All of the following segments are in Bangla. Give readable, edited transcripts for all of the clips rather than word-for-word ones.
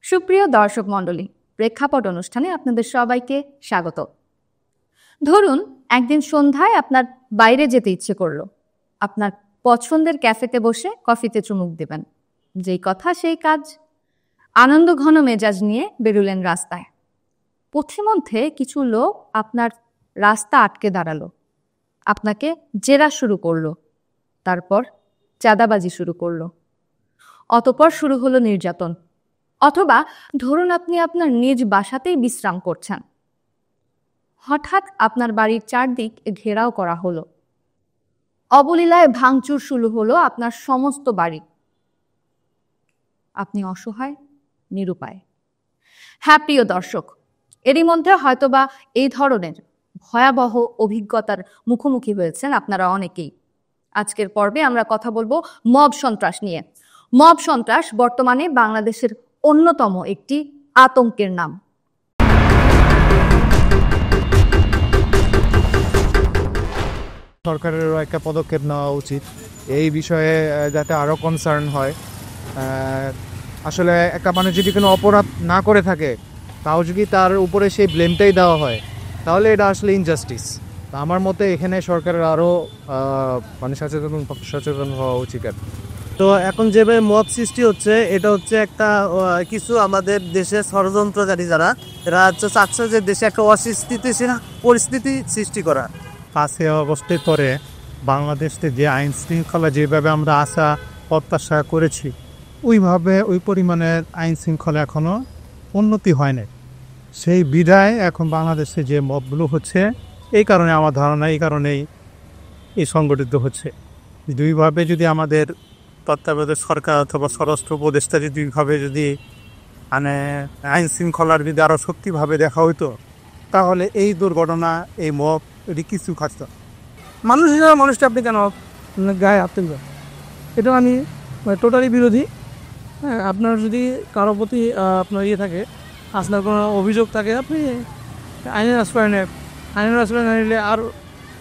সুপ্রিয় দর্শক মণ্ডলী, প্রেক্ষাপট অনুষ্ঠানে আপনাদের সবাইকে স্বাগত। ধরুন একদিন সন্ধ্যায় আপনার বাইরে যেতে ইচ্ছে করলো। আপনার পছন্দের ক্যাফেতে বসে কফিতে চুমুক দেবেন। যেই কথা সেই কাজ। আনন্দ ঘন মেজাজ নিয়ে বেরুলেন রাস্তায়। পথিমধ্যে কিছু লোক আপনার রাস্তা আটকে দাঁড়ালো, আপনাকে জেরা শুরু করলো, তারপর চাঁদাবাজি শুরু করলো, অতঃপর শুরু হলো নির্যাতন। অথবা ধরুন আপনি আপনার নিজ বাসাতেই বিশ্রাম করছেন, হঠাৎ আপনার বাড়ির চারদিক ঘেরাও করা হলো, অবলীলায় ভাঙচুর শুরু হলো আপনার সমস্ত বাড়ি। আপনি অসহায়, নিরুপায়। হ্যাঁ প্রিয় দর্শক, এরই মধ্যে হয়তোবা এই ধরনের ভয়াবহ অভিজ্ঞতার মুখোমুখি হয়েছেন আপনারা অনেকেই। আজকের পর্বে আমরা কথা বলবো মব সন্ত্রাস নিয়ে। মব সন্ত্রাস বর্তমানে বাংলাদেশের অন্যতম একটি আতঙ্কের নাম। সরকারেরও একটা পদক্ষেপ নেওয়া উচিত এই বিষয়ে, যাতে আরও কনসার্ন হয়। আসলে একটা মানুষ যদি কোনো অপরাধ না করে থাকে, তাও যদি তার উপরে সেই ব্লেমটাই দেওয়া হয়, তাহলে এটা আসলে ইনজাস্টিস। আমার মতে এখানে সরকারের আরও সচেতন হওয়া উচিত। তো এখন যেভাবে মব সৃষ্টি হচ্ছে, এটা হচ্ছে একটা কিছু আমাদের দেশের ষড়যন্ত্রকারী যারা, এরা হচ্ছে চাচ্ছে যে দেশে একটা অস্থিতিশীল পরিস্থিতি সৃষ্টি করা। 5 আগস্টের পরে বাংলাদেশে যে আইন শৃঙ্খলা যেভাবে আমরা আশা প্রত্যাশা করেছি, ওই পরিমাণের আইন শৃঙ্খলা এখনও উন্নতি হয় না। সেই বিধায় এখন বাংলাদেশে যে মবগুলো হচ্ছে, এই কারণে আমার ধারণা এই কারণেই এই সংগঠিত হচ্ছে। দুইভাবে যদি আমাদের তত্ত্বাবধায়ক সরকার অথবা স্বরাষ্ট্র উপদেষ্টা যদি মানে আইন শৃঙ্খলার যদি আরও শক্তিভাবে দেখা হইতো, তাহলে এই দুর্ঘটনা, এই মব এটি কিছু খাচ্ত। মানুষ হিসাবে মানুষটা আপনি কেন গায়ে হাত তুলবেন? এটা আমি টোটালি বিরোধী। হ্যাঁ, আপনার যদি কারো প্রতি আপনার থাকে, আপনার কোনো অভিযোগ থাকে, আপনি আইনের আশ্রয় নেন। আইনের আশ্রয় না নিলে আর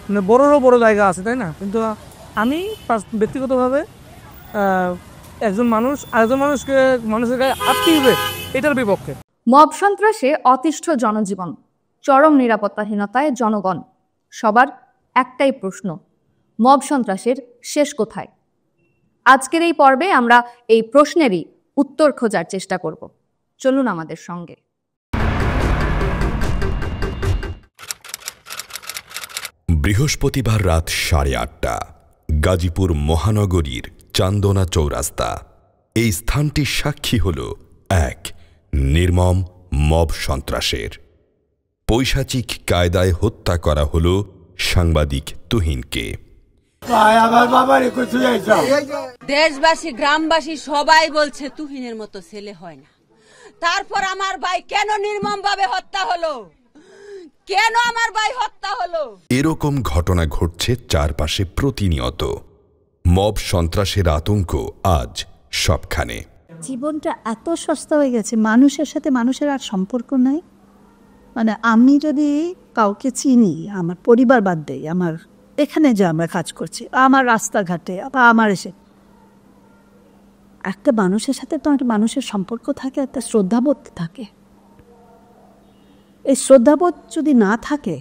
মানে বড় জায়গা আছে, তাই না? কিন্তু আমি ব্যক্তিগতভাবে একজন মানুষ আরেকজন মানুষের গায়ে হাত তুলবে, এটার বিপক্ষে। মব সন্ত্রাসে অতিষ্ঠ জনজীবন, চরম নিরাপত্তাহীনতায় জনগণ। সবার একটাই প্রশ্ন, মব সন্ত্রাসের শেষ কোথায়? আজকের এই পর্বে আমরা এই প্রশ্নেরই উত্তর খোঁজার চেষ্টা করব। চলুন আমাদের সঙ্গে। বৃহস্পতিবার রাত 8:30, গাজীপুর মহানগরীর চান্দনা চৌরাস্তা। এই স্থানটি সাক্ষী হল এক নির্মম মব সন্ত্রাসের। পৈশাচিক কায়দায় হত্যা করা হল সাংবাদিক তুহিনকে। দেশবাসী, গ্রামবাসী সবাই বলছে তুহিনের মতো ছেলে হয় না। তারপর আমার ভাই কেন নির্মম ভাবে হত্যা হলো? কেন আমার ভাই হত্যা হলো? এরকম ঘটনা ঘটছে চারপাশে প্রতিনিয়ত। মব সন্ত্রাসের আতঙ্ক আজ সবখানে। জীবনটা এত সস্তা হয়ে গেছে, মানুষের সাথে মানুষের আর সম্পর্ক নাই। মানে আমি যদি কাউকে চিনি, আমার পরিবার বাদ দেই, আমার এখানে যে আমরা কাজ করছি, আমার রাস্তাঘাটে বা আমার এসে, একটা মানুষের সাথে তো একটা মানুষের সম্পর্ক থাকে, একটা শ্রদ্ধাবোধ থাকে। এই শ্রদ্ধাবোধ যদি না থাকে,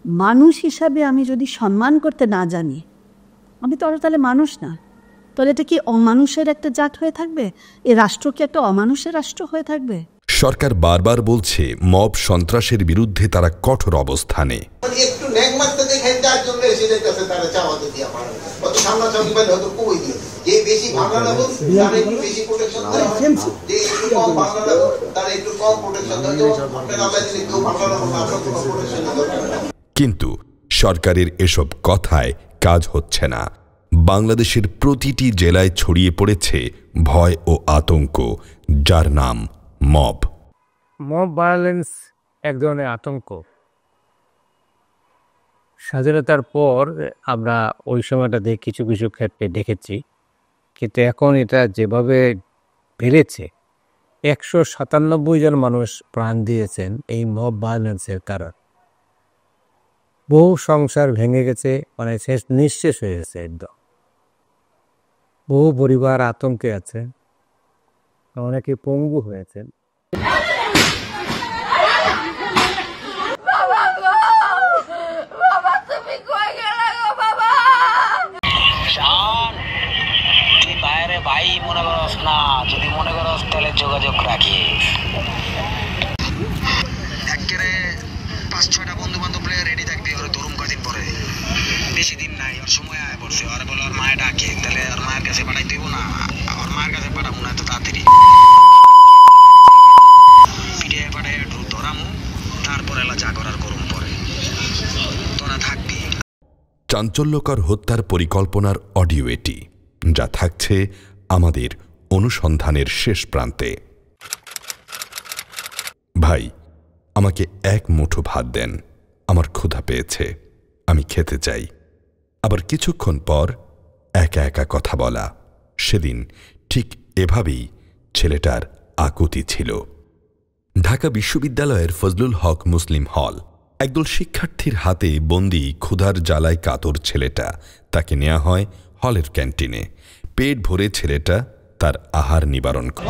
মানুষ হিসাবে আমি যদি সম্মান করতে না জানি, আমি তো তাহলে মানুষ না। তাহলে এটা কি অমানুষের একটা জাত হয়ে থাকবে? এই রাষ্ট্র কি একটা অমানুষের রাষ্ট্র হয়ে থাকবে? সরকার বারবার বলছে মব সন্ত্রাসের বিরুদ্ধে তারা কঠোর অবস্থানে। একটু ন্যাক মারতে দেখাই, যার জন্য এসে যাইতেছে তারা চাওয়াতে দিয়া পারে কত সামনাসামনি পাইলে হয়তো কই দিয়ে, যে বেশি ভাঙা না বল তারা একটু বেশি প্রোটেকশন দেয়, যে একটু কম ভাঙা না বল তারা একটু কম প্রোটেকশন দেয়। তো আপনার আল্লাহ দিলে কেউ ভাঙা না বল, আপনার কোনো প্রোটেকশন দরকার নেই। কিন্তু সরকারের এসব কথায় কাজ হচ্ছে না। বাংলাদেশের প্রতিটি জেলায় ছড়িয়ে পড়েছে ভয় ও আতঙ্ক, যার নাম মব। মব ভায়োলেন্স এক ধরনের আতঙ্ক। স্বাধীনতার পর আমরা ওই সময়টাতে কিছু ক্ষেত্রে দেখেছি, কিন্তু এখন এটা যেভাবে বেড়েছে, 197 জন মানুষ প্রাণ দিয়েছেন এই মব ভায়োলেন্সের কারণ। বহু সংসার ভেঙে গেছে, মানে নিঃশেষ হয়ে গেছে একদম। বহু পরিবার আতঙ্কে আছে। অনেকে পঙ্গু হয়েছেন। ভাই মনে করস না, যদি মনে করস তাহলে যোগাযোগ রাখিস। একেবারে 5-6টা বন্ধু বান্ধব রেডি থাকবি, ওরা ধরুম কদিন পরে, বেশি দিন নাই, ওর সময় আয় পড়ছে। ওর বলে ওর মায়ে ডাকে, তাহলে ওর মায়ের কাছে পাঠাই দিব না, ওর মায়ের কাছে পাঠাবো না এত তাড়াতাড়ি, পিঠে পাঠাই একটু ধরামু, তারপরে এলা যা করার করুম পরে, তোরা থাকবি। চাঞ্চল্যকর হত্যার পরিকল্পনার অডিও এটি, যা থাকছে আমাদের অনুসন্ধানের শেষ প্রান্তে। ভাই, আমাকে এক মুঠো ভাত দেন, আমার ক্ষুধা পেয়েছে, আমি খেতে চাই। আবার কিছুক্ষণ পর একা একা কথা বলা। সেদিন ঠিক এভাবেই ছেলেটার আকুতি ছিল। ঢাকা বিশ্ববিদ্যালয়ের ফজলুল হক মুসলিম হল। একদল শিক্ষার্থীর হাতে বন্দি ক্ষুধার জ্বালায় কাতর ছেলেটা। তাকে নেওয়া হয় হলের ক্যান্টিনে। পেট ভরে ছেলেটা তার আহার নিবারণ করে।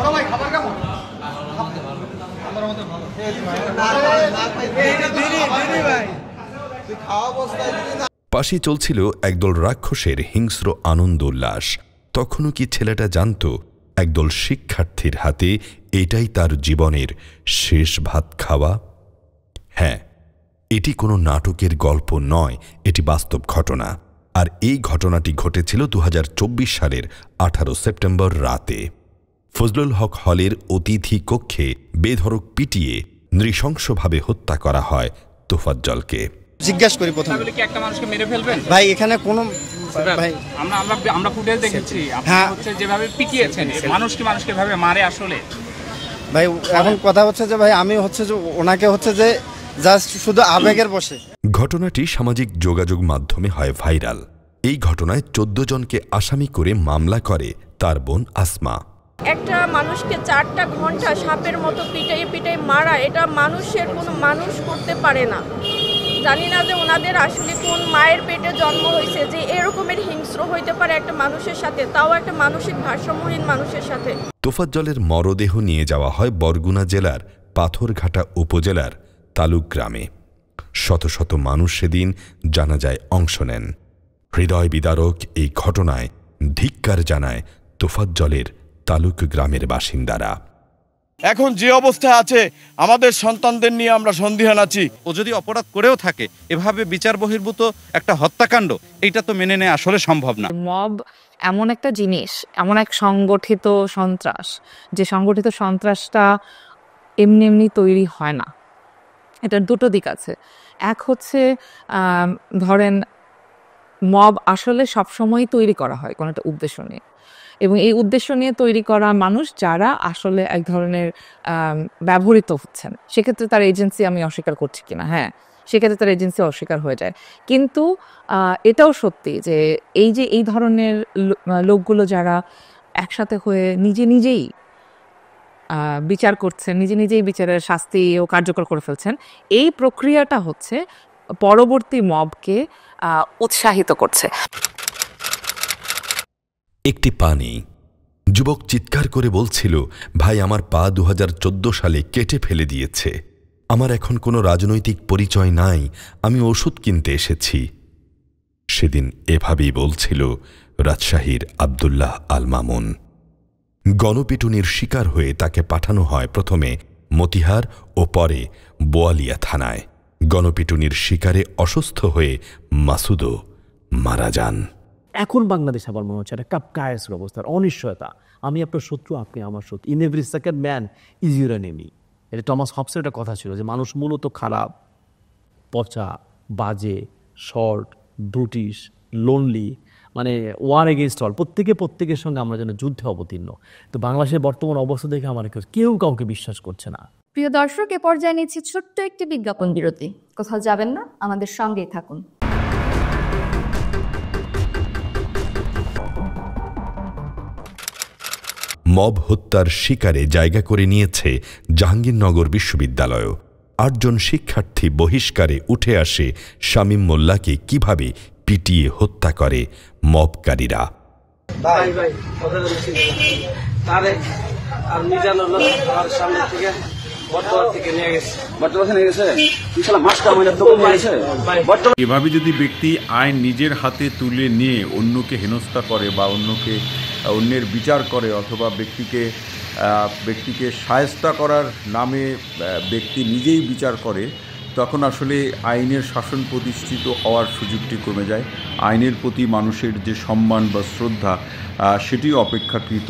পাশে চলছিল একদল রাক্ষসের হিংস্র আনন্দ উল্লাস। তখনও কি ছেলেটা জানত একদল শিক্ষার্থীর হাতে এটাই তার জীবনের শেষ ভাত খাওয়া? হ্যাঁ, এটি কোনো নাটকের গল্প নয়, এটি বাস্তব ঘটনা। আর এই ঘটনাটি ঘটেছিল 2024 সালের 18 সেপ্টেম্বর রাতে। ফজলুল হক হলের অতিথি কক্ষে বেধড়ক পিটিয়ে নৃশংসভাবে হত্যা করা হয় তোফাজ্জলকে। জিজ্ঞাসা করি প্রথমে, কি একটা মানুষকে মেরে ফেলবেন? ভাই এখানে কোনো ভাই আমরা ফুটেজ দেখেছি, আপনি হচ্ছে যেভাবে পিটিয়েছেন, মানুষকে ভাবে মারে আসলে। ভাই এখন কথা হচ্ছে যে ভাই আমি হচ্ছে যে ওনাকে হচ্ছে যে জাস্ট শুধু আবেগের বসে। ঘটনাটি সামাজিক যোগাযোগ মাধ্যমে হয় ভাইরাল। এই ঘটনায় 14 জনকে আসামি করে মামলা করে তার বোন আসমা। একটা মানুষকে 4টা ঘন্টা সাপের মতো পিটাই মারা, এটা মানুষের কোনো মানুষ করতে পারে না। জানি না যে ওনাদের আসলে কোন মায়ের পেটে জন্ম হয়েছে যে এরকমের হিংস্র হইতে পারে একটা মানুষের সাথে, তাও একটা মানসিক ভারসাম্যহীন মানুষের সাথে। তোফাজ্জলের মরদেহ নিয়ে যাওয়া হয় বরগুনা জেলার পাথরঘাটা উপজেলার তালুক গ্রামে। শত শত মানুষ সেদিন জানাজায় অংশ নেন। হৃদয় বিদারক এই ঘটনায় ধিক্কার জানায় তোফাজ্জলের তালুক গ্রামের বাসিন্দারা। এখন যে অবস্থা আছে আমাদের সন্তানদের নিয়ে আমরা সন্দিহান আছি। ও যদি অপরাধ করেও থাকে, এভাবে বিচার বহির্ভূত একটা হত্যাকাণ্ড, এইটা তো মেনে নেওয়া আসলে সম্ভব না। মব এমন একটা জিনিস, এমন এক সংগঠিত সন্ত্রাস, যে সংগঠিত সন্ত্রাসটা এমনি তৈরি হয় না। এটার দুটো দিক আছে। এক হচ্ছে ধরেন মব আসলে সবসময় তৈরি করা হয় কোনো একটা উদ্দেশ্য নিয়ে, এবং এই উদ্দেশ্য নিয়ে তৈরি করা মানুষ যারা আসলে এক ধরনের ব্যবহৃত হচ্ছেন, সেক্ষেত্রে তার এজেন্সি আমি অস্বীকার করছি কিনা, হ্যাঁ সেক্ষেত্রে তার এজেন্সি অস্বীকার হয়ে যায়। কিন্তু এটাও সত্যি যে এই ধরনের লোকগুলো যারা একসাথে হয়ে নিজেই বিচার করছেন, নিজেই বিচারের শাস্তি ও কার্যকর করে ফেলছেন, এই প্রক্রিয়াটা হচ্ছে পরবর্তী মবকে উৎসাহিত করছে। একটি পানি। যুবক চিৎকার করে বলছিল, ভাই আমার পা 2014 সালে কেটে ফেলে দিয়েছে, আমার এখন কোনো রাজনৈতিক পরিচয় নাই, আমি ওষুধ কিনতে এসেছি। সেদিন এভাবেই বলছিল রাজশাহীর আব্দুল্লাহ আল মামুন। গণপিটুনির শিকার হয়ে তাকে পাঠানো হয় প্রথমে মতিহার ও পরে বোয়ালিয়া থানায়। গণপিটুনির শিকারে অসুস্থ হয়ে মাসুদও মারা যান। এখন বাংলাদেশ আবার মনে হচ্ছে একটা কায়েসের অবস্থার অনিশ্চয়তা। আমি আপনার শত্রু, আপনি আমার শত্রু। In every second man is your enemy. এটা টমাস হবসের একটা কথা ছিল যে মানুষ মূলত খারাপ, পচা, বাজে, শর্ট, ব্রুটিশ, লোনলি, মানে ওয়ার এগেইনস্ট অল। প্রত্যেকের সঙ্গে আমরা যেন যুদ্ধে অবতীর্ণ। তো বাংলাদেশের বর্তমান অবস্থা দেখে আমার কেউ কাউকে বিশ্বাস করছে না। প্রিয় দর্শক, এ পর্যায়ে নিচ্ছি ছোট্ট একটি বিজ্ঞাপন বিরতি। কোথাও যাবেন না, আমাদের সঙ্গেই থাকুন। মব হত্যার শিকারে জায়গা করে নিয়েছে জাহাঙ্গীরনগর বিশ্ববিদ্যালয়। 8 জন শিক্ষার্থী বহিষ্কারে উঠে আসে শামীম মোল্লাকে কিভাবে পিটিয়ে হত্যা করে মবকারীরা। আর মিজানুর আমার সামনে থেকে বর্তমান থেকে নিয়ে গেছে। বর্তমান নিয়ে গেছে মাস কামাইনের দোকান নিয়ে গেছে। এভাবে যদি ব্যক্তি আইন নিজের হাতে তুলে নিয়ে অন্যকে হেনস্থা করে বা অন্যের বিচার করে অথবা ব্যক্তিকে শায়েস্তা করার নামে ব্যক্তি নিজেই বিচার করে, তখন আসলে আইনের শাসন প্রতিষ্ঠিত হওয়ার সুযোগটি কমে যায়। আইনের প্রতি মানুষের যে সম্মান বা শ্রদ্ধা সেটিও অপেক্ষাকৃত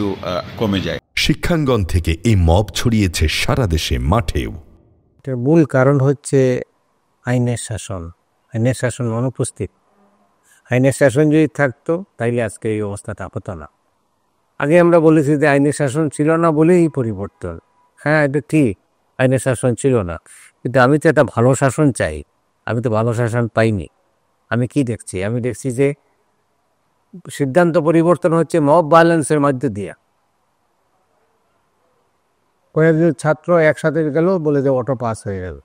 কমে যায়। শিক্ষাঙ্গন থেকে এই মব ছড়িয়েছে সারা দেশে, মাঠেও। এটার মূল কারণ হচ্ছে আইনের শাসন। আইনের শাসন অনুপস্থিত। আইনের শাসন যদি থাকতো তাইলে আজকে এই অবস্থাটা হতো না। আগে আমরা বলেছি যে আইনের শাসন ছিল না বলেই পরিবর্তন। হ্যাঁ, এটা ঠিক, আইনের শাসন ছিল না, কিন্তু আমি তো একটা ভালো শাসন চাই। আমি তো ভালো শাসন পাইনি। আমি কি দেখছি? আমি দেখছি যে সিদ্ধান্ত পরিবর্তন হচ্ছে মব ভায়োলেন্সের মধ্যে দিয়ে। কয়েকজন ছাত্র একসাথে গেল, বলে যে অটো পাস হয়ে গেল।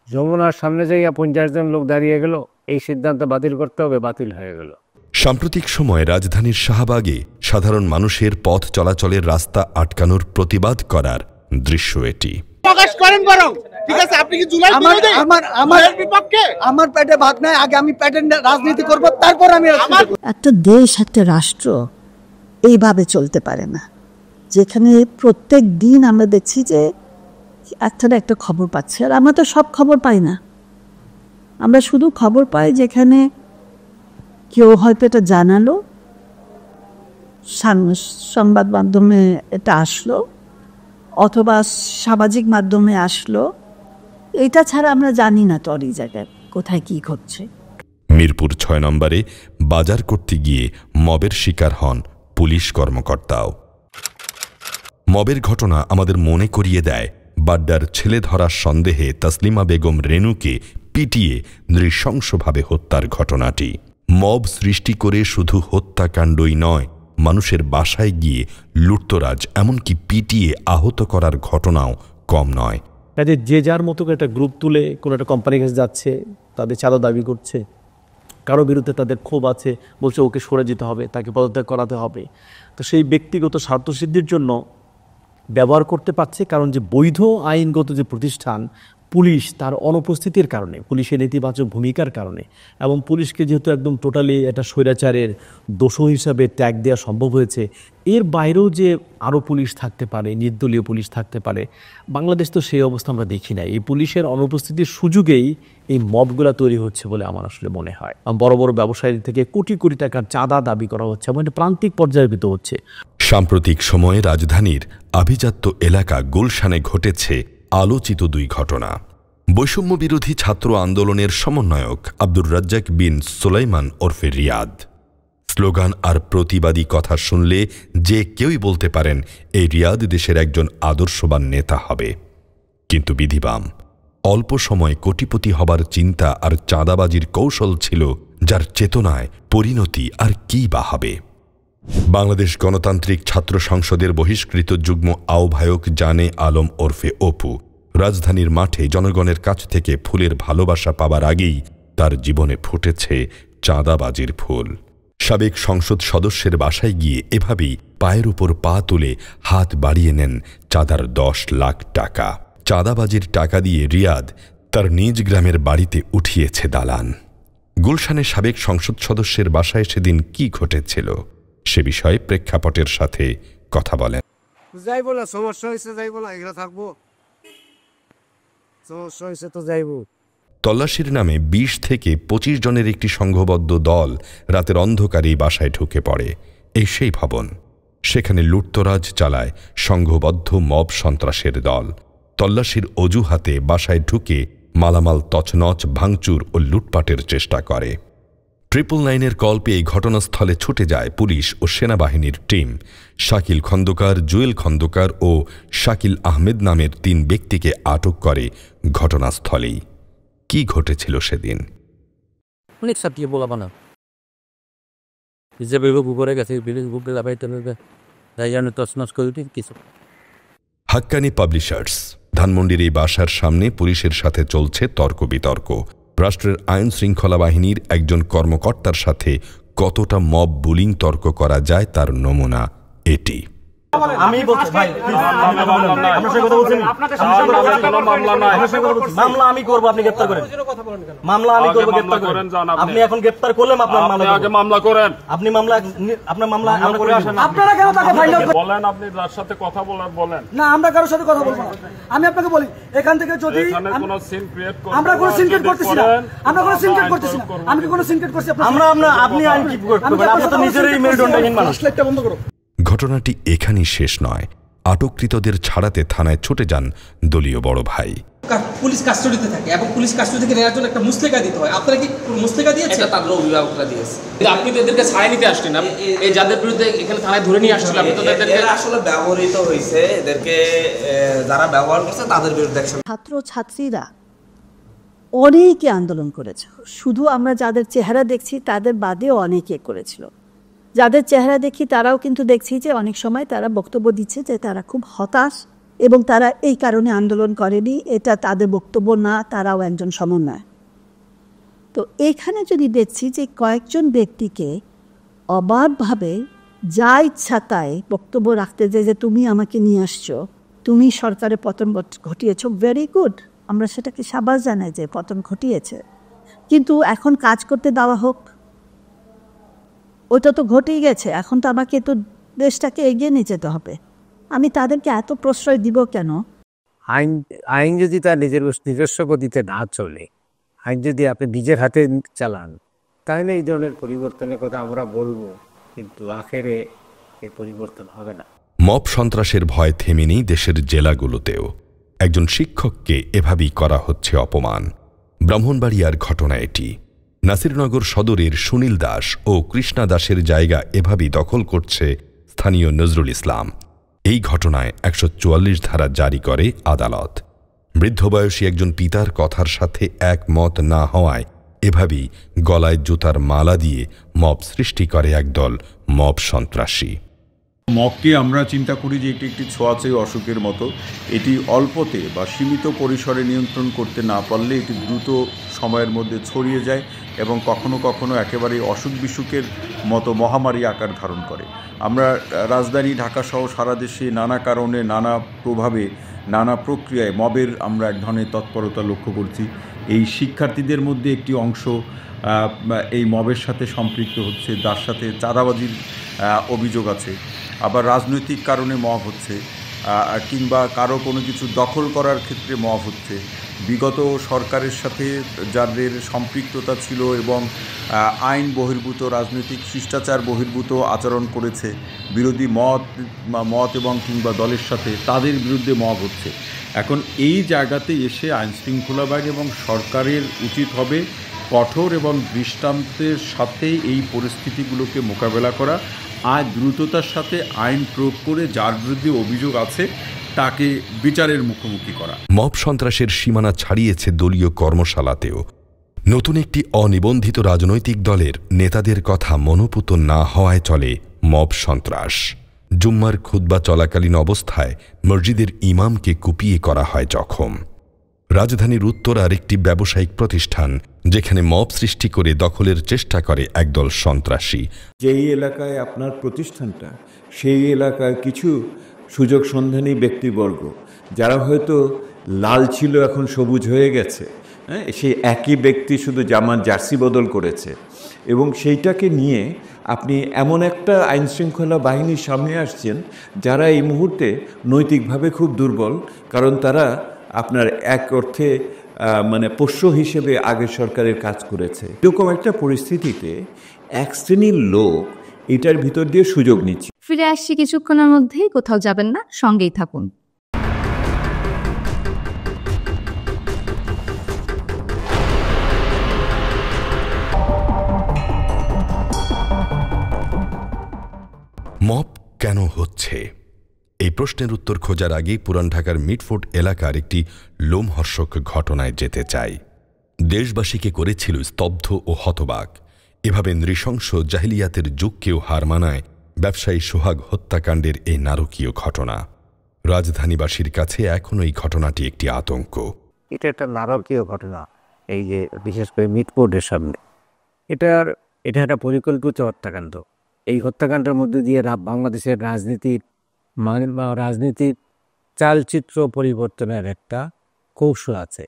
যমুনার সামনে যাইয়া 50 জন লোক দাঁড়িয়ে গেল, এই সিদ্ধান্ত বাতিল করতে হবে, বাতিল হয়ে গেল। সাম্প্রতিক সময়ে রাজধানীর শাহবাগে সাধারণ মানুষের পথ চলাচলের রাস্তা আটকানোর প্রতিবাদ করার দৃশ্য এটি। প্রকাশ করেন বরং, ঠিক আছে? আপনি কি জুলাই বিরোধী? আমার বিপক্ষে? আমার পেটে ভাত নাই, আগে আমি পেটের রাজনীতি করব, তারপর আমি। একটা দেশ, একটা রাষ্ট্র এইভাবে চলতে পারে না, যেখানে প্রত্যেক দিন আমরা দেখছি যে একটা না একটা খবর পাচ্ছি। আর আমরা তো সব খবর পাই না, আমরা শুধু খবর পাই যেখানে কেউ হয়তো এটা জানালো, সংবাদ মাধ্যমে এটা আসলো, অথবা সামাজিক মাধ্যমে আসলো। এটা ছাড়া আমরা জানি না তো এই জায়গায় কোথায় কি ঘটছে। মিরপুর 6 নম্বরে বাজার করতে গিয়ে মবের শিকার হন পুলিশ কর্মকর্তাও। মবের ঘটনা আমাদের মনে করিয়ে দেয় বাড্ডার ছেলে ধরার সন্দেহে তাসলিমা বেগম রেনুকে পিটিয়ে নৃশংসভাবে হত্যার ঘটনাটি। মব সৃষ্টি করে শুধু হত্যাকাণ্ডই নয়, মানুষের বাসায় গিয়ে লুটতরাজ, এমনকি পিটিয়ে আহত করার ঘটনাও কম নয়। কাজে যে যার মতো করে একটা গ্রুপ তুলে কোনো একটা কোম্পানির কাছে যাচ্ছে, তাদের চাঁদা দাবি করছে, কারো বিরুদ্ধে তাদের ক্ষোভ আছে, বলছে ওকে সরে যেতে হবে, তাকে পদত্যাগ করাতে হবে। তো সেই ব্যক্তিগত স্বার্থসিদ্ধির জন্য ব্যবহার করতে পারছে, কারণ যে বৈধ আইনগত যে প্রতিষ্ঠান পুলিশ, তার অনুপস্থিতির কারণে, পুলিশের নেতিবাচক ভূমিকার কারণে, এবং পুলিশকে যেহেতু একদম টোটালি একটা স্বৈরাচারের দোষী হিসাবে ট্যাগ দেওয়া সম্ভব হয়েছে, এর বাইরেও যে আরও পুলিশ থাকতে পারে, নির্দলীয় পুলিশ থাকতে পারে, বাংলাদেশ তো সেই অবস্থা আমরা দেখি না। এই পুলিশের অনুপস্থিতির সুযোগেই এই মবগুলা তৈরি হচ্ছে বলে আমার আসলে মনে হয়। বড় বড় ব্যবসায়ী থেকে কোটি কোটি টাকার চাঁদা দাবি করা হচ্ছে, এবং এটা প্রান্তিক পর্যায়ে হচ্ছে। সাম্প্রতিক সময়ে রাজধানীর আভিজাত্য এলাকা গুলশানে ঘটেছে আলোচিত 2 ঘটনা। বৈষম্য বিরোধী ছাত্র আন্দোলনের সমন্বয়ক আব্দুর রাজ্জাক বিন সুলাইমান ওরফে রিয়াদ। স্লোগান আর প্রতিবাদী কথা শুনলে যে কেউই বলতে পারেন এই রিয়াদ দেশের একজন আদর্শবান নেতা হবে। কিন্তু বিধিবাম, অল্প সময় কোটিপতি হবার চিন্তা আর চাঁদাবাজির কৌশল ছিল যার চেতনায় পরিণতি আর কি বা হবে। বাংলাদেশ গণতান্ত্রিক ছাত্র সংসদের বহিষ্কৃত যুগ্ম আহ্বায়ক জানে আলম ওরফে অপু রাজধানীর মাঠে জনগণের কাছ থেকে ফুলের ভালোবাসা পাবার আগেই তার জীবনে ফুটেছে চাঁদাবাজির ফুল। সাবেক সংসদ সদস্যের বাসায় গিয়ে এভাবেই পায়ের উপর পা তুলে হাত বাড়িয়ে নেন চাঁদার 10 লাখ টাকা। চাঁদাবাজির টাকা দিয়ে রিয়াদ তার নিজ গ্রামের বাড়িতে উঠিয়েছে দালান। গুলশানের সাবেক সংসদ সদস্যের বাসায় সেদিন কি ঘটেছিল সে বিষয়ে প্রেক্ষাপটের সাথে কথা বলেন। যাইব না, সমস্যা হয়েছে, যাইব না, এগুলো থাকবো, সমস্যা হয়েছে তো যাইব। তল্লাশির নামে 20 থেকে 25 জনের একটি সংঘবদ্ধ দল রাতের অন্ধকারেই বাসায় ঢুকে পড়ে। এই সেই ভবন, সেখানে লুটতরাজ চালায় সংঘবদ্ধ মব সন্ত্রাসের দল। তল্লাশির অজুহাতে বাসায় ঢুকে মালামাল তছনছ, ভাঙচুর ও লুটপাটের চেষ্টা করে। 999-এর কল পেয়ে ঘটনাস্থলে ছুটে যায় পুলিশ ও সেনাবাহিনীর টিম। শাকিল খন্দকার, জুয়েল খন্দকার ও শাকিল আহমেদ নামের 3 ব্যক্তিকে আটক করে ঘটনাস্থলেই। কি ঘটেছিল সেদিন? অনেক সাথে বলাবো না, হিসাবে উপরে গেছে, তছনছ করে কিছু। হাক্কানি পাবলিশার্স ধানমন্ডির এই বাসার সামনে পুলিশের সাথে চলছে তর্ক বিতর্ক। রাষ্ট্রের আইন শৃঙ্খলা বাহিনীর একজন কর্মকর্তার সাথে কতটা মব বুলিং তর্ক করা যায় তার নমুনা এটি। আমি বলছি ভাই আপনার সাথে কথা বলছেন, মামলা আমি করবো, আপনি গ্রেপ্তার করেন, মামলা আমি করবো, গ্রেপ্তার করেন। আপনি এখন গ্রেপ্তার করলেন, আপনার মামলা করেন, আপনি মামলা, আপনার মামলা আপনারা কেন তাকে ফাইল বলেন, আপনি যার সাথে কথা বলেন না, আমরা কারোর সাথে কথা বলবো না। আমি আপনাকে বলি, এখান থেকে যদি কোনো সিন ক্রিয়েট করতে, আমরা কোনো সিন ক্রিয়েট করতেছি না, আমরা কোনো সিন ক্রিয়েট করতেছি না, আমি কি কোনো সিন ক্রিয়েট করছি? আপনি আইন কি করবেন? আপনি তো নিজেরই মেরুদণ্ডহীন মানুষ। বন্ধ করো। ঘটনাটি এখানেই শেষ নয়। আটককৃতদের ছাড়াতে থানায় ছুটে যান দলীয় বড় ভাই। পুলিশ কাস্টডিতে থাকে এবং পুলিশ কাস্টডি থেকে নেওয়ার জন্য একটা মুসলেকা দিতে হয়। আপনারা কি মুসলেকা দিয়েছেন? এটা তাদের অভিভাবকরা দিয়েছে। আপনি তো এদেরকে ছাড়াই নিতে আসছেন, এই যাদের বিরুদ্ধে এখানে থানায় ধরে নিয়ে আসছিলেন, আপনি তো এদেরকে আসলে ব্যবহৃত হয়েছে, এদেরকে যারা ব্যবহার করছে তাদের বিরুদ্ধে ছাত্র ছাত্রীরা অনেকে আন্দোলন করেছে, শুধু আমরা যাদের চেহারা দেখছি তাদের বাদেও অনেকে করেছিল। যাদের চেহারা দেখি তারাও কিন্তু দেখছি যে অনেক সময় তারা বক্তব্য দিচ্ছে যে তারা খুব হতাশ এবং তারা এই কারণে আন্দোলন করেনি, এটা তাদের বক্তব্য না, তারাও একজন সমন্বয়। তো এখানে যদি দেখছি যে কয়েকজন ব্যক্তিকে অবাধভাবে যা ইচ্ছা তাই বক্তব্য রাখতে যে তুমি আমাকে নিয়ে আসছো, তুমি সরকারের পতন ঘটিয়েছ, ভেরি গুড, আমরা সেটাকে সাবাস জানাই যে পতন ঘটিয়েছে, কিন্তু এখন কাজ করতে দেওয়া হোক। ওটা তো ঘটেই গেছে, এখন তো আমাকে তো দেশটাকে এগিয়ে নিয়ে যেতে হবে। আমি তাদেরকে এত প্রশ্রয় দিব কেন? আইন যদি তার নিজস্ব গতিতে না চলে, আইন যদি আপনি নিজের হাতে চালান, তাহলে এই ধরনের পরিবর্তনের কথা আমরা বলবো, কিন্তু আখেরে এই পরিবর্তন হবে না। মব সন্ত্রাসের ভয় থেমেনি দেশের জেলাগুলোতেও। একজন শিক্ষককে এভাবেই করা হচ্ছে অপমান। ব্রাহ্মণবাড়িয়ার ঘটনা এটি। নাসিরনগর সদরের সুনীল দাস ও কৃষ্ণা দাসের জায়গা এভাবেই দখল করছে স্থানীয় নজরুল ইসলাম। এই ঘটনায় ১৪৪ ধারা জারি করে আদালত। বৃদ্ধ বয়সী একজন পিতার কথার সাথে একমত না হওয়ায় এভাবেই গলায় জুতার মালা দিয়ে মব সৃষ্টি করে একদল মব সন্ত্রাসী। মবকে আমরা চিন্তা করি যে এটি একটি ছোঁয়াচে অসুখের মতো। এটি অল্পতে বা সীমিত পরিসরে নিয়ন্ত্রণ করতে না পারলে এটি দ্রুত সময়ের মধ্যে ছড়িয়ে যায় এবং কখনো কখনো একেবারে অসুখ বিসুখের মতো মহামারী আকার ধারণ করে। আমরা রাজধানী ঢাকাসহ সারা দেশে নানা কারণে, নানা প্রভাবে, নানা প্রক্রিয়ায় মবের আমরা এক ধরনের তৎপরতা লক্ষ্য করছি। এই শিক্ষার্থীদের মধ্যে একটি অংশ এই মবের সাথে সম্পৃক্ত হচ্ছে, তার সাথে চাঁদাবাজির অভিযোগ আছে। আবার রাজনৈতিক কারণে মব হচ্ছে, কিংবা কারো কোনো কিছু দখল করার ক্ষেত্রে মব হচ্ছে। বিগত সরকারের সাথে যাদের সম্পৃক্ততা ছিল এবং আইন বহির্ভূত, রাজনৈতিক শিষ্টাচার বহির্ভূত আচরণ করেছে বিরোধী মত এবং কিংবা দলের সাথে, তাদের বিরুদ্ধে মব হচ্ছে। এখন এই জায়গাতে এসে আইনশৃঙ্খলা বাহিনী এবং সরকারের উচিত হবে কঠোর এবং দৃষ্টান্তের সাথে এই পরিস্থিতিগুলোকে মোকাবেলা করা, আর দ্রুততার সাথে আইন প্রয়োগ করে যার বিরুদ্ধে অভিযোগ আছে তাকে বিচারের মুখোমুখি করা। মব সন্ত্রাসের সীমানা ছাড়িয়েছে দলীয় কর্মশালাতেও। নতুন একটি অনিবন্ধিত রাজনৈতিক দলের নেতাদের কথা মনোপুত না হওয়ায় চলে মব সন্ত্রাস। জুম্মার খুতবা চলাকালীন অবস্থায় মসজিদের ইমামকে কুপিয়ে করা হয় জখম। রাজধানীর উত্তরার একটি ব্যবসায়িক প্রতিষ্ঠান যেখানে মব সৃষ্টি করে দখলের চেষ্টা করে একদল সন্ত্রাসী। যেই এলাকায় আপনার প্রতিষ্ঠানটা, সেই এলাকার কিছু সুযোগ সন্ধানী ব্যক্তিবর্গ যারা হয়তো লাল ছিল এখন সবুজ হয়ে গেছে, সেই একই ব্যক্তি শুধু জামার জার্সি বদল করেছে, এবং সেইটাকে নিয়ে আপনি এমন একটা আইনশৃঙ্খলা বাহিনীর সামনে আসছেন যারা এই মুহূর্তে নৈতিকভাবে খুব দুর্বল, কারণ তারা আপনার এক অর্থে মানে পোষ্য হিসেবে আগের সরকারের কাজ করেছে। এরকম একটা পরিস্থিতিতে এক শ্রেণীর লোক এটার ভিতর দিয়ে সুযোগ নিচ্ছে। ফিরে আসছি কিছুক্ষণের মধ্যেই, কোথাও যাবেন না, সঙ্গেই থাকুন। মব কেন হচ্ছে, এই প্রশ্নের উত্তর খোঁজার আগেই পুরান ঢাকার মিটফোর্ড এলাকার একটি লোমহর্ষক ঘটনায় যেতে চাই। দেশবাসীকে করেছিল স্তব্ধ ও হতবাক। এভাবে নৃশংস জাহিলিয়াতের যুগকেও হার মানায় ব্যবসায়ী সোহাগ হত্যাকাণ্ডের এই নারকীয় ঘটনা। রাজধানীবাসীর কাছে এখনও এই ঘটনাটি একটি আতঙ্ক। এটা একটা নারকীয় ঘটনা, এই যে বিশেষ করে মিটফোর্ডের সামনে। এটা একটা পরিকল্পিত হত্যাকাণ্ড। এই হত্যাকাণ্ডের মধ্যে দিয়ে বাংলাদেশের রাজনীতির মানে রাজনীতির চালচিত্র পরিবর্তনের একটা কৌশল আছে,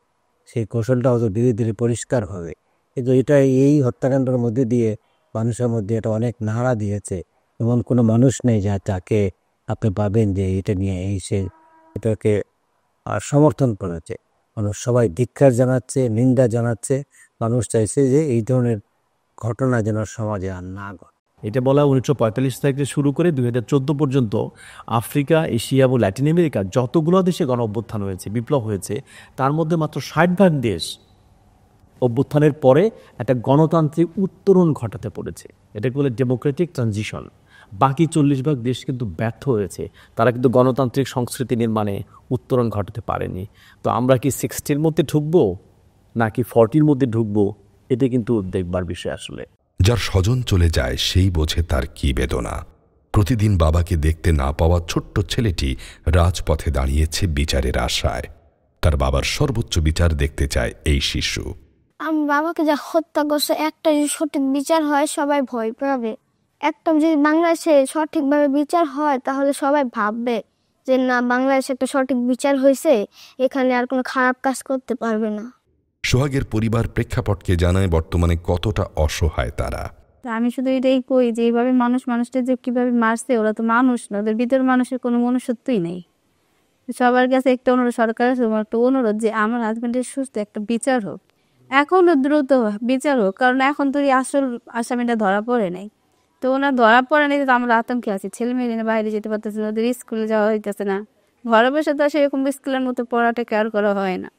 সেই কৌশলটা হয়তো ধীরে ধীরে পরিষ্কার হবে। কিন্তু এটা এই হত্যাকাণ্ডের মধ্যে দিয়ে মানুষের মধ্যে এটা অনেক নাড়া দিয়েছে। এমন কোনো মানুষ নেই যা তাকে আপনি পাবেন যে এটা নিয়ে সে এটাকে সমর্থন করেছে। মানুষ সবাই ধিক্কার জানাচ্ছে, নিন্দা জানাচ্ছে। মানুষ চাইছে যে এই ধরনের ঘটনা যেন সমাজে আর না ঘটে। এটা বলা 1945 থেকে শুরু করে 2014 পর্যন্ত আফ্রিকা, এশিয়া এবং ল্যাটিন আমেরিকা যতগুলো দেশে গণ অভ্যুত্থান হয়েছে, বিপ্লব হয়েছে, তার মধ্যে মাত্র 60 দেশ অভ্যুত্থানের পরে একটা গণতান্ত্রিক উত্তরণ ঘটাতে পড়েছে। এটাকে বলে ডেমোক্রেটিক ট্রানজিশন। বাকি 40 দেশ কিন্তু ব্যর্থ হয়েছে, তারা কিন্তু গণতান্ত্রিক সংস্কৃতি নির্মাণে উত্তরণ ঘটাতে পারেনি। তো আমরা কি 60-র মধ্যে ঢুকবো নাকি 40-র মধ্যে ঢুকবো, এটা কিন্তু দেখবার বিষয়। আসলে যার স্বজন চলে যায় সেই বোঝে তার কি বেদনা। প্রতিদিন বাবাকে দেখতে না পাওয়া ছোট্ট ছেলেটি রাজপথে দাঁড়িয়েছে বিচারের আশায়। তার বাবার সর্বোচ্চ বিচার দেখতে চায় এই শিশু। আমি বাবাকে যা হত্যা করছে, একটা যদি সঠিক বিচার হয় সবাই ভয় পাবে। একটা যদি বাংলাদেশে সঠিকভাবে বিচার হয় তাহলে সবাই ভাববে যে না, বাংলাদেশে একটা সঠিক বিচার হয়েছে, এখানে আর কোনো খারাপ কাজ করতে পারবে না। সোহাগের পরিবার প্রেক্ষাপটকে জানায় বর্তমানে কতটা অসহায় তারা। আমি শুধু এটাই কই যে এইভাবে মানুষটা যে কিভাবে মারছে, ওরা তো মানুষ না, ওদের ভিতরে মানুষের কোনো মনুষ্যত্বই নেই। সবার কাছে একটা অনুরোধ, সরকারের একটা অনুরোধ যে আমার হাজবেন্ডের সুস্থ একটা বিচার হোক, এখনো দ্রুত বিচার হোক। কারণ এখন তো আসল আসামিটা ধরা পড়ে নাই, তো ওনার ধরা পড়ে নেই, তো আমরা আতঙ্কে আছি। ছেলে মেয়ে বাইরে যেতে পারতেছে না, ওদের স্কুলে যাওয়া হইতেছে না, ঘরে বসে তো সেরকম স্কুলের মতো পড়াটা কেয়ার করা হয় না।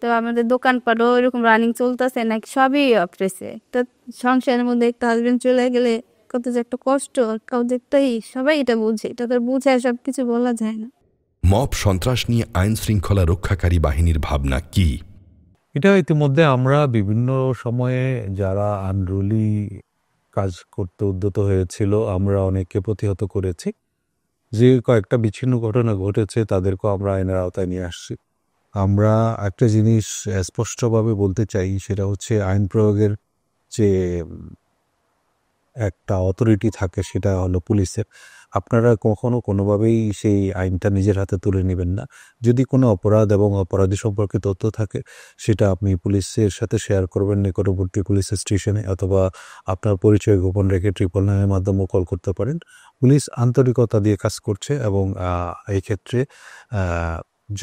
তো আমাদের দোকানপাটও এরকম রানিং চলতেছে না, সবই অফরেছে। তো সংসারের মধ্যে একটা হাজবেন্ড চলে গেলে কত যে একটা কষ্ট, কত একটাই, সবাই এটা বুঝে, এটা তো বুঝায় সব কিছু বলা যায় না। মব সন্ত্রাস নিয়ে আইন শৃঙ্খলা রক্ষাকারী বাহিনীর ভাবনা কি? এটা ইতিমধ্যে আমরা বিভিন্ন সময়ে যারা আনরুলি কাজ করতে উদ্যত হয়েছিল আমরা অনেককে প্রতিহত করেছি। যে কয়েকটা বিচ্ছিন্ন ঘটনা ঘটেছে তাদেরকেও আমরা আইনের আওতায় নিয়ে আসছি। আমরা একটা জিনিস স্পষ্টভাবে বলতে চাই, সেটা হচ্ছে আইন প্রয়োগের যে একটা অথরিটি থাকে সেটা হলো পুলিশের। আপনারা কখনো কোনোভাবেই সেই আইনটা নিজের হাতে তুলে নেবেন না। যদি কোনো অপরাধ এবং অপরাধী সম্পর্কে তথ্য থাকে সেটা আপনি পুলিশের সাথে শেয়ার করবেন নিকটবর্তী পুলিশ স্টেশনে, অথবা আপনার পরিচয় গোপন রেখে 999-এর মাধ্যমেও কল করতে পারেন। পুলিশ আন্তরিকতা দিয়ে কাজ করছে এবং এই ক্ষেত্রে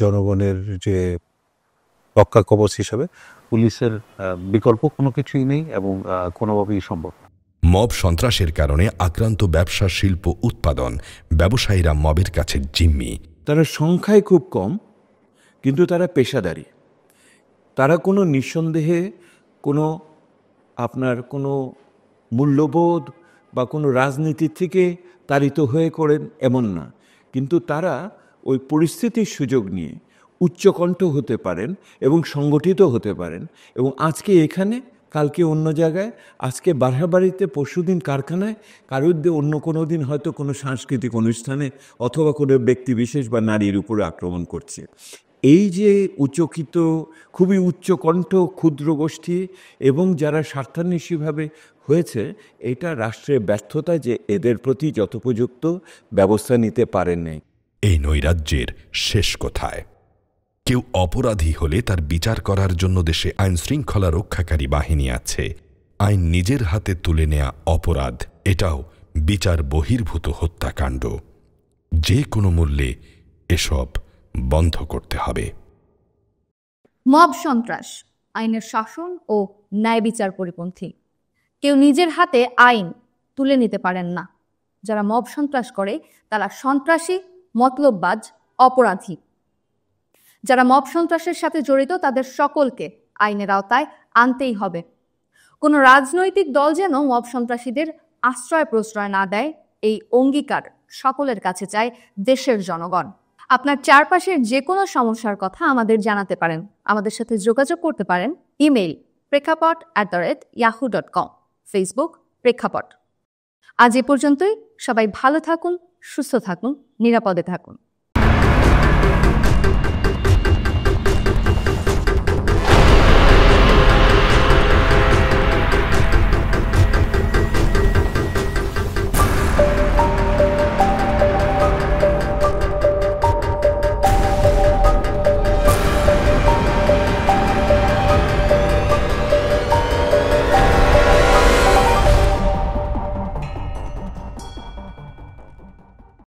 জনগণের যে রক্ষা কবচ হিসাবে পুলিশের বিকল্প কোনো কিছুই নেই এবং কোনোভাবেই সম্ভব না। মব সন্ত্রাসের কারণে আক্রান্ত ব্যবসা, শিল্প, উৎপাদন, ব্যবসায়ীরা মবের কাছে জিম্মি। তারা সংখ্যায় খুব কম, কিন্তু তারা পেশাদারি। তারা কোনো নিঃসন্দেহে কোনো আপনার কোনো মূল্যবোধ বা কোনো রাজনীতির থেকে তাড়িত হয়ে করেন এমন না, কিন্তু তারা ওই পরিস্থিতির সুযোগ নিয়ে উচ্চকণ্ঠ হতে পারেন এবং সংগঠিত হতে পারেন। এবং আজকে এখানে, কালকে অন্য জায়গায়, আজকে বাড়িতে, পরশুদিন কারখানায়, কারোর অন্য কোনো দিন হয়তো কোনো সাংস্কৃতিক অনুষ্ঠানে অথবা কোনো ব্যক্তি বিশেষ বা নারীর উপরে আক্রমণ করছে। এই যে উচ্চকিত, খুবই উচ্চকণ্ঠ ক্ষুদ্র গোষ্ঠী এবং যারা স্বার্থান্বেষীভাবে হয়েছে, এটা রাষ্ট্রের ব্যর্থতা যে এদের প্রতি যথোপযুক্ত ব্যবস্থা নিতে পারেন নাই। এই নৈরাজ্যের শেষ কোথায়? কেউ অপরাধী হলে তার বিচার করার জন্য দেশে আইন শৃঙ্খলা রক্ষাকারী বাহিনী আছে। আইন নিজের হাতে তুলে নেয়া অপরাধ, এটাও বিচার বহির্ভূত হত্যাকাণ্ড। যে কোনো মূল্যে এসব বন্ধ করতে হবে। মব সন্ত্রাস আইনের শাসন ও ন্যায় বিচার পরিপন্থী। কেউ নিজের হাতে আইন তুলে নিতে পারেন না। যারা মব সন্ত্রাস করে তারা সন্ত্রাসী, মতলববাজ, অপরাধী। যারা মব সন্ত্রাসের সাথে জড়িত তাদের সকলকে আইনের আওতায় আনতেই হবে। কোনো রাজনৈতিক দল যেন মব সন্ত্রাসীদের আশ্রয় প্রশ্রয় না দেয়, এই অঙ্গীকার সকলের কাছে চায় দেশের জনগণ। আপনার চারপাশের যে কোনো সমস্যার কথা আমাদের জানাতে পারেন। আমাদের সাথে যোগাযোগ করতে পারেন ইমেইল প্রেক্ষাপট@yahoo.com, ফেসবুক প্রেক্ষাপট। আজ এ পর্যন্তই। সবাই ভালো থাকুন, সুস্থ থাকুন, নিরাপদে থাকুন।